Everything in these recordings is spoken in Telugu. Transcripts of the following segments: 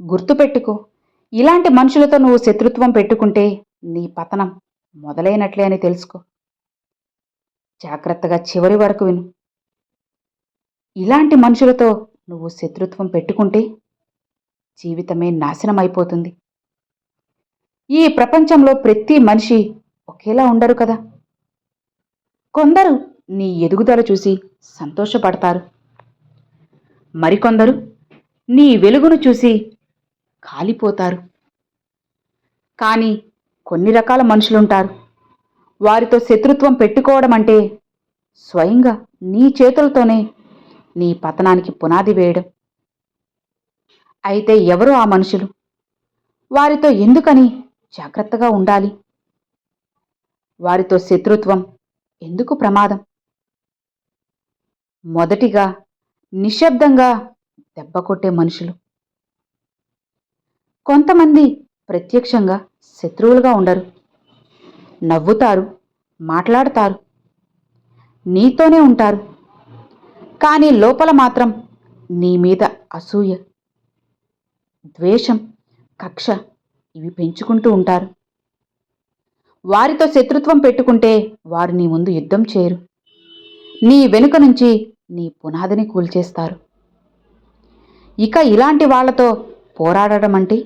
గుర్తుపెట్టుకో, ఇలాంటి మనుషులతో నువ్వు శత్రుత్వం పెట్టుకుంటే నీ పతనం మొదలైనట్లే అని తెలుసుకో. జాగ్రత్తగా చివరి వరకు విను. ఇలాంటి మనుషులతో నువ్వు శత్రుత్వం పెట్టుకుంటే జీవితమే నాశనమైపోతుంది. ఈ ప్రపంచంలో ప్రతి మనిషి ఒకేలా ఉండరు కదా. కొందరు నీ ఎదుగుదల చూసి సంతోషపడతారు, మరికొందరు నీ వెలుగును చూసి కాలిపోతారు. కానీ కొన్ని రకాల మనుషులుంటారు, వారితో శత్రుత్వం పెట్టుకోవడం అంటే స్వయంగా నీ చేతులతోనే నీ పతనానికి పునాది వేయడం. అయితే ఎవరు ఆ మనుషులు? వారితో ఎందుకని జాగ్రత్తగా ఉండాలి? వారితో శత్రుత్వం ఎందుకు ప్రమాదం? మొదటిగా, నిశ్శబ్దంగా దెబ్బ కొట్టే మనుషులు. కొంతమంది ప్రత్యక్షంగా శత్రువులుగా ఉండరు, నవ్వుతారు, మాట్లాడతారు, నీతోనే ఉంటారు. కానీ లోపల మాత్రం నీ మీద అసూయ, ద్వేషం, కక్ష ఇవి పెంచుకుంటూ ఉంటారు. వారితో శత్రుత్వం పెట్టుకుంటే వారు నీ ముందు యుద్ధం చేయరు, నీ వెనుక నుంచి నీ పునాదిని కూల్చేస్తారు. ఇక ఇలాంటి వాళ్లతో పోరాడడం అంటే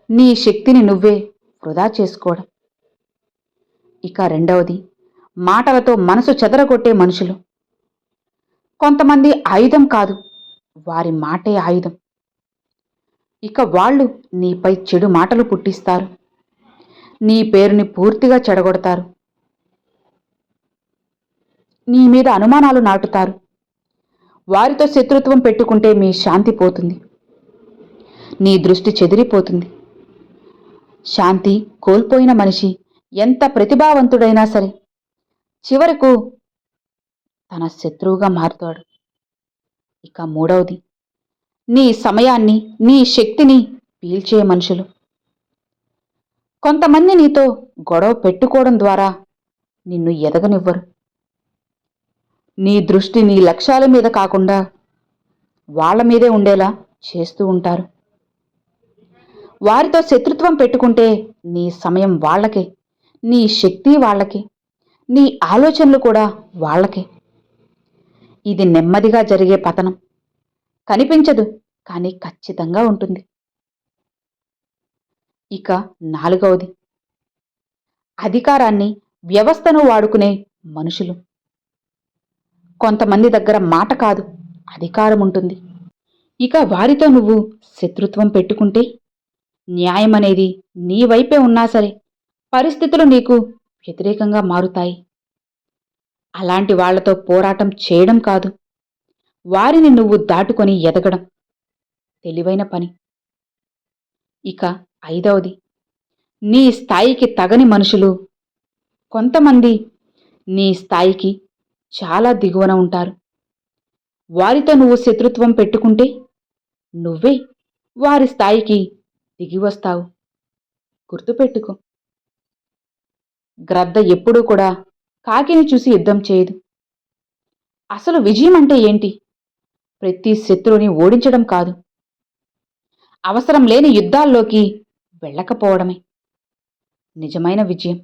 నీ శక్తిని నువ్వే వృధా చేసుకోవడం. ఇక రెండవది, మాటలతో మనసు చెదరగొట్టే మనుషులు. కొంతమంది ఆయుధం కాదు, వారి మాటే ఆయుధం. ఇక వాళ్ళు నీపై చెడు మాటలు పుట్టిస్తారు, నీ పేరుని పూర్తిగా చెడగొడతారు, నీ మీద అనుమానాలు నాటుతారు. వారితో శత్రుత్వం పెట్టుకుంటే మీ శాంతి పోతుంది, నీ దృష్టి చెదిరిపోతుంది. శాంతి కోల్పోయిన మనిషి ఎంత ప్రతిభావంతుడైనా సరే చివరకు తన శత్రువుగా మారుతాడు. ఇక మూడవది, నీ సమయాన్ని, నీ శక్తిని పీల్చే మనుషులు. కొంతమంది నీతో గొడవ పెట్టుకోవడం ద్వారా నిన్ను ఎదగనివ్వరు. నీ దృష్టి నీ లక్ష్యాల మీద కాకుండా వాళ్ళ మీదే ఉండేలా చేస్తూ ఉంటారు. వారితో శత్రుత్వం పెట్టుకుంటే నీ సమయం వాళ్ళకే, నీ శక్తి వాళ్ళకే, నీ ఆలోచనలు కూడా వాళ్ళకే. ఇది నెమ్మదిగా జరిగే పతనం. కనిపించదు, కానీ ఖచ్చితంగా ఉంటుంది. ఇక నాలుగవది, అధికారాన్ని, వ్యవస్థను వాడుకునే మనుషులు. కొంతమంది దగ్గర మాట కాదు, అధికారం ఉంటుంది. ఇక వారితో నువ్వు శత్రుత్వం పెట్టుకుంటే న్యాయం అనేది నీ వైపే ఉన్నా సరే పరిస్థితులు నీకు వ్యతిరేకంగా మారుతాయి. అలాంటి వాళ్లతో పోరాటం చేయడం కాదు, వారిని నువ్వు దాటుకొని ఎదగడం తెలివైన పని. ఇక ఐదవది, నీ స్థాయికి తగని మనుషులు. కొంతమంది నీ స్థాయికి చాలా దిగువన ఉంటారు. వారితో నువ్వు శత్రుత్వం పెట్టుకుంటే నువ్వే వారి స్థాయికి దిగివస్తావు. గుర్తుపెట్టుకో, గ్రద్ద ఎప్పుడూ కూడా కాకిని చూసి యుద్ధం చేయదు. అసలు విజయం అంటే ఏంటి? ప్రతి శత్రువుని ఓడించడం కాదు, అవసరం లేని యుద్ధాల్లోకి వెళ్ళకపోవడమే నిజమైన విజయం.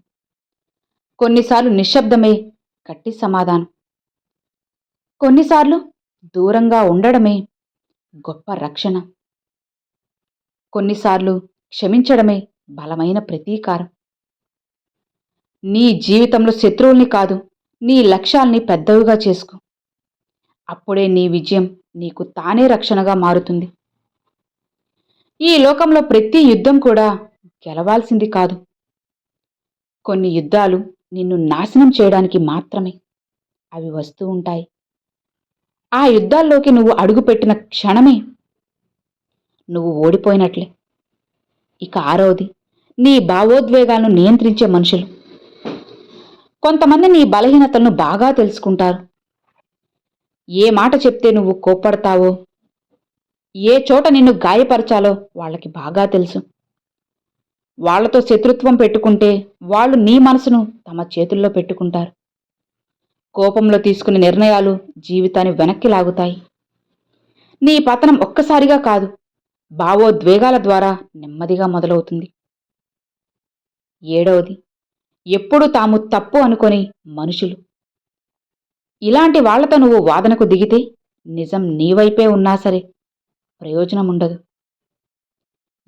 కొన్నిసార్లు నిశ్శబ్దమే గట్టి సమాధానం, కొన్నిసార్లు దూరంగా ఉండడమే గొప్ప రక్షణ, కొన్నిసార్లు క్షమించడమే బలమైన ప్రతీకారం. నీ జీవితంలో శత్రువుల్ని కాదు, నీ లక్ష్యాల్ని పెద్దవిగా చేసుకో. అప్పుడే నీ విజయం నీకు తానే రక్షణగా మారుతుంది. ఈ లోకంలో ప్రతి యుద్ధం కూడా గెలవాల్సింది కాదు. కొన్ని యుద్ధాలు నిన్ను నాశనం చేయడానికి మాత్రమే అవి వస్తూ ఉంటాయి. ఆ యుద్ధాల్లోకి నువ్వు అడుగుపెట్టిన క్షణమే నువ్వు ఓడిపోయినట్లే. ఇక ఆరవది, నీ భావోద్వేగాలను నియంత్రించే మనుషులు. కొంతమంది నీ బలహీనతలను బాగా తెలుసుకుంటారు. ఏ మాట చెప్తే నువ్వు కోప్పడతావో, ఏ చోట నిన్ను గాయపరచాలో వాళ్ళకి బాగా తెలుసు. వాళ్లతో శత్రుత్వం పెట్టుకుంటే వాళ్ళు నీ మనసును తమ చేతుల్లో పెట్టుకుంటారు. కోపంలో తీసుకునే నిర్ణయాలు జీవితాన్ని వెనక్కి లాగుతాయి. నీ పతనం ఒక్కసారిగా కాదు, భావోద్వేగాల ద్వారా నెమ్మదిగా మొదలవుతుంది. ఏడవది, ఎప్పుడు తాము తప్పు అనుకొని మనుషులు. ఇలాంటి వాళ్లతో నువ్వు వాదనకు దిగితే నిజం నీ వైపే ఉన్నా సరే ప్రయోజనముండదు.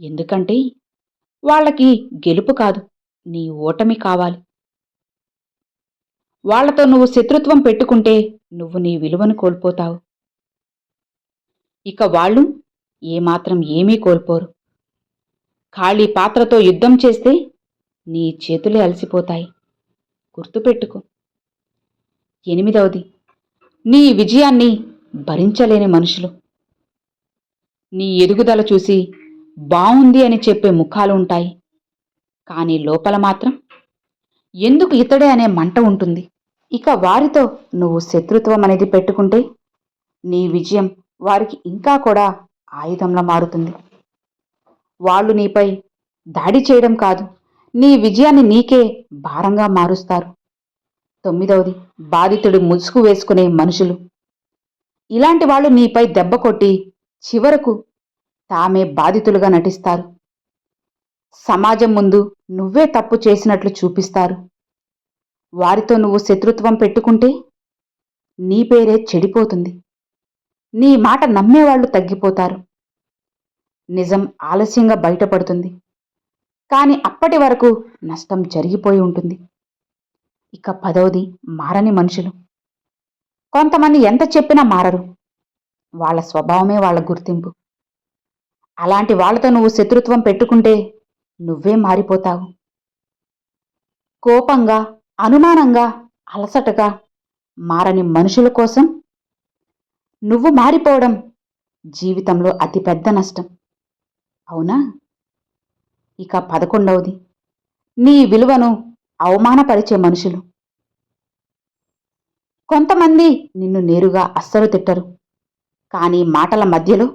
ఎందుకంటే వాళ్ళకి గెలుపు కాదు, నీ ఓటమి కావాలి. వాళ్లతో నువ్వు శత్రుత్వం పెట్టుకుంటే నువ్వు నీ విలువను కోల్పోతావు. ఇక వాళ్ళు ఏమాత్రం ఏమీ కోల్పోరు. ఖాళీ పాత్రతో యుద్ధం చేస్తే నీ చేతులే అలసిపోతాయి. గుర్తుపెట్టుకో. ఎనిమిదవది, నీ విజయాన్ని భరించలేని మనుషులు. నీ ఎదుగుదల చూసి బావుంది అని చెప్పే ముఖాలు ఉంటాయి, కానీ లోపల మాత్రం ఎందుకు ఇతడే అనే మంట ఉంటుంది. ఇక వారితో నువ్వు శత్రుత్వం అనేది పెట్టుకుంటే నీ విజయం వారికి ఇంకా కూడా ఆయుధంలా మారుతుంది. వాళ్ళు నీపై దాడి చేయడం కాదు, నీ విజయాన్ని నీకే భారంగా మారుస్తారు. తొమ్మిదవది, బాధితుడి ముసుగు వేసుకునే మనుషులు. ఇలాంటి వాళ్ళు నీపై దెబ్బ కొట్టి చివరకు తామే బాధితులుగా నటిస్తారు. సమాజం ముందు నువ్వే తప్పు చేసినట్లు చూపిస్తారు. వారితో నువ్వు శత్రుత్వం పెట్టుకుంటే నీ పేరే చెడిపోతుంది. నీ మాట నమ్మేవాళ్లు తగ్గిపోతారు. నిజం ఆలస్యంగా బయటపడుతుంది, కానీ అప్పటి వరకు నష్టం జరిగిపోయి ఉంటుంది. ఇక 10వది, మారని మనుషులు. కొంతమంది ఎంత చెప్పినా మారరు. వాళ్ళ స్వభావమే వాళ్ళ గుర్తింపు. అలాంటి వాళ్లతో నువ్వు శత్రుత్వం పెట్టుకుంటే నువ్వే మారిపోతావు. కోపంగా, అనుమానంగా, అలసటగా మారని మనుషుల కోసం నువ్వు మారిపోవడం జీవితంలో అతిపెద్ద నష్టం. అవునా? ఇక 11వది, నీ విలువను అవమానపరిచే మనుషులు. కొంతమంది నిన్ను నేరుగా అస్సలు తిట్టరు, కానీ మాటల మధ్యలో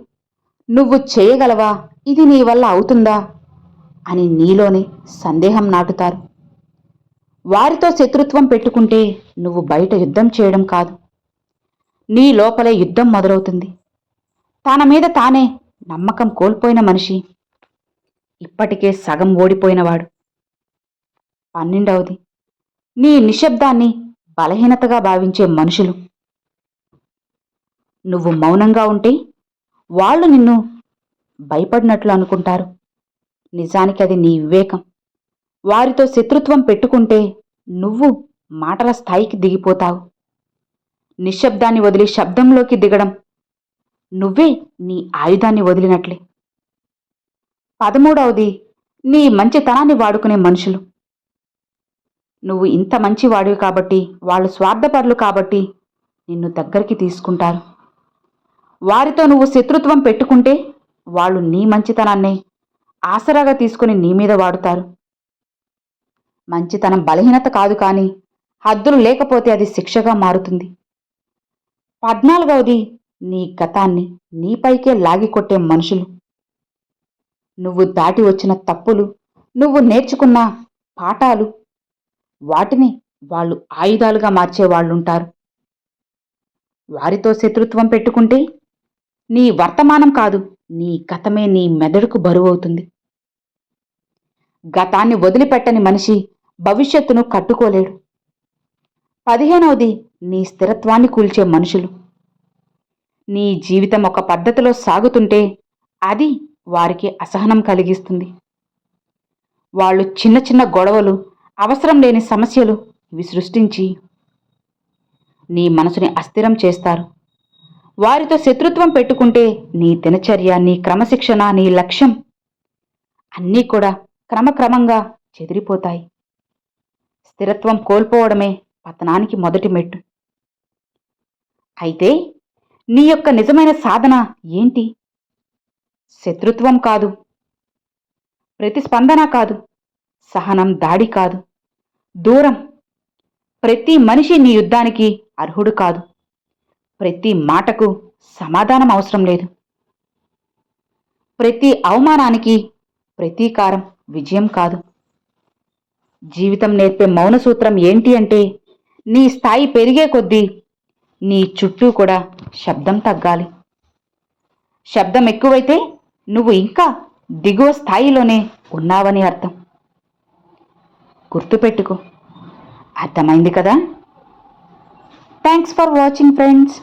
నువ్వు చేయగలవా, ఇది నీ వల్ల అవుతుందా అని నీలోనే సందేహం నాటుతారు. వారితో శత్రుత్వం పెట్టుకుంటే నువ్వు బయట యుద్ధం చేయడం కాదు, నీ లోపలే యుద్ధం మొదలవుతుంది. తన మీద తానే నమ్మకం కోల్పోయిన మనిషి ఇప్పటికే సగం ఓడిపోయినవాడు. 12వది, నీ నిశ్శబ్దాన్ని బలహీనతగా భావించే మనుషులు. నువ్వు మౌనంగా ఉంటే వాళ్ళు నిన్ను భయపడినట్లు అనుకుంటారు. నిజానికి అది నీ వివేకం. వారితో శత్రుత్వం పెట్టుకుంటే నువ్వు మాటల స్థాయికి దిగిపోతావు. నిశ్శబ్దాన్ని వదిలి శబ్దంలోకి దిగడం నువ్వే నీ ఆయుధాన్ని వదిలినట్లే. 13వది, నీ మంచితనాన్ని వాడుకునే మనుషులు. నువ్వు ఇంత మంచివాడివి కాబట్టి, వాళ్ళు స్వార్థపరులు కాబట్టి నిన్ను దగ్గరికి తీసుకుంటారు. వారితో నువ్వు శత్రుత్వం పెట్టుకుంటే వాళ్ళు నీ మంచితనాన్నే ఆసరాగా తీసుకుని నీ మీద వాడుతారు. మంచితనం బలహీనత కాదు, కానీ హద్దులు లేకపోతే అది శిక్షగా మారుతుంది. 14వది, నీ గతాన్ని నీపైకే లాగికొట్టే మనుషులు. నువ్వు దాటి వచ్చిన తప్పులు, నువ్వు నేర్చుకున్న పాఠాలు, వాటిని వాళ్ళు ఆయుధాలుగా మార్చేవాళ్లుంటారు. వారితో శత్రుత్వం పెట్టుకుంటే నీ వర్తమానం కాదు, నీ గతమే నీ మెదడుకు బరువవుతుంది. గతాన్ని వదిలిపెట్టని మనిషి భవిష్యత్తును కట్టుకోలేడు. 15వది, నీ స్థిరత్వాన్ని కూల్చే మనుషులు. నీ జీవితం ఒక పద్ధతిలో సాగుతుంటే అది వారికి అసహనం కలిగిస్తుంది. వాళ్ళు చిన్న చిన్న గొడవలు, అవసరం లేని సమస్యలు ఇవి సృష్టించి నీ మనసుని అస్థిరం చేస్తారు. వారితో శత్రుత్వం పెట్టుకుంటే నీ దినచర్య, నీ క్రమశిక్షణ, నీ లక్ష్యం అన్నీ కూడా క్రమక్రమంగా చెదిరిపోతాయి. స్థిరత్వం కోల్పోవడమే పతనానికి మొదటి మెట్టు. అయితే నీ యొక్క నిజమైన సాధన ఏంటి? శత్రుత్వం కాదు, ప్రతిస్పందన కాదు, సహనం దాడి కాదు, దూరం. ప్రతి మనిషి నీ యుద్ధానికి అర్హుడు కాదు. ప్రతి మాటకు సమాధానం అవసరం లేదు. ప్రతి అవమానానికి ప్రతీకారం విజయం కాదు. జీవితం నేర్పే మౌన సూత్రం ఏంటి అంటే, నీ స్థాయి పెరిగే కొద్దీ నీ చుట్టూ కూడా శబ్దం తగ్గాలి. శబ్దం ఎక్కువైతే నువ్వు ఇంకా దిగువ స్థాయిలోనే ఉన్నావని అర్థం. గుర్తుపెట్టుకో. అర్థమైంది కదా? Thanks for watching friends.